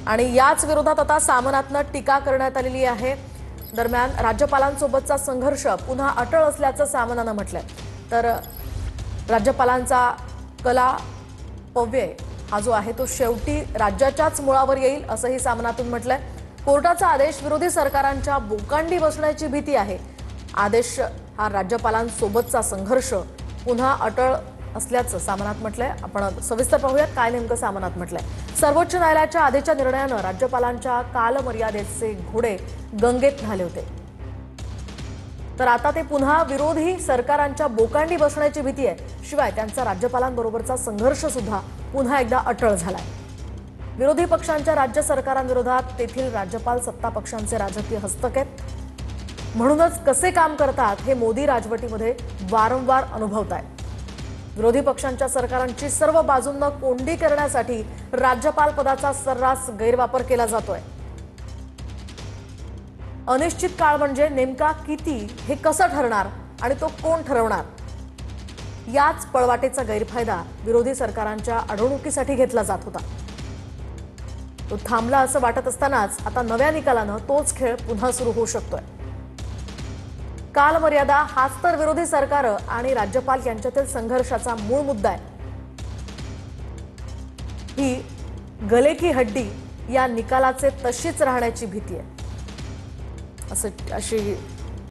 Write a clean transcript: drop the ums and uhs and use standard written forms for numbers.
आणि याच विरोधात आता सामनातनं टीका करण्यात आलेली आहे। दरम्यान राज्यपालांसोबतचा संघर्ष पुन्हा अटळ असल्याचं सामनानं म्हटलंय। तर राज्यपालांचा कला पव्यय हा जो आहे तो शेवटी राज्याच्याच मुळावर येईल असंही सामनातून म्हटलंय। कोर्टाचा आदेश विरोधी सरकारांच्या बोकांडी बसण्याची भीती आहे। आदेश हा राज्यपालांसोबतचा संघर्ष पुन्हा अटळ असल्याचं सामनात म्हटलंय। आपण सविस्तर पाहूयात काय नेमकं सामनात म्हटलंय। सर्वोच्च न्यायालयाच्या आदेशाच्या निर्णयानं राज्यपालांच्या कालमर्यादेचे घोडे गंगेत न्हाले होते। तर आता ते पुन्हा विरोधी सरकारांच्या बोकांडी बसण्याची भीती आहे। शिवाय त्यांचा राज्यपालांबरोबरचा संघर्ष सुद्धा पुन्हा एकदा अटळ झालाय। विरोधी पक्षांच्या राज्य सरकारांविरोधात तेथील राज्यपाल सत्ता पक्षांचे राजकीय हस्तक्षेप म्हणूनच कसे काम करतात हे मोदी राजवटीमध्ये वारंवार अनुभवतायत। विरोधी पक्षांच्या सरकारांची सर्व बाजूंना कोंडी करण्यासाठी राज्यपाल पदाचा सर्रास गैरवापर केला जातोय। अनिश्चित काळ म्हणजे नेमका किती हे कसं ठरणार आणि तो कोण ठरवणार, याच पळवाटेचा गैरफायदा विरोधी सरकारांच्या अडवणुकीसाठी घेतला जात होता। तो थांबला असं वाटत असतानाच आता नव्या निकालानं तोच खेळ पुन्हा सुरू होऊ शकतोय। कालमर्यादा हाच तर विरोधी सरकार आणि राज्यपाल यांच्यातील संघर्षाचा मूळ मुद्दा आहे। ही गले की हड्डी या निकालाचे तशीच राहण्याची भीती आहे अशी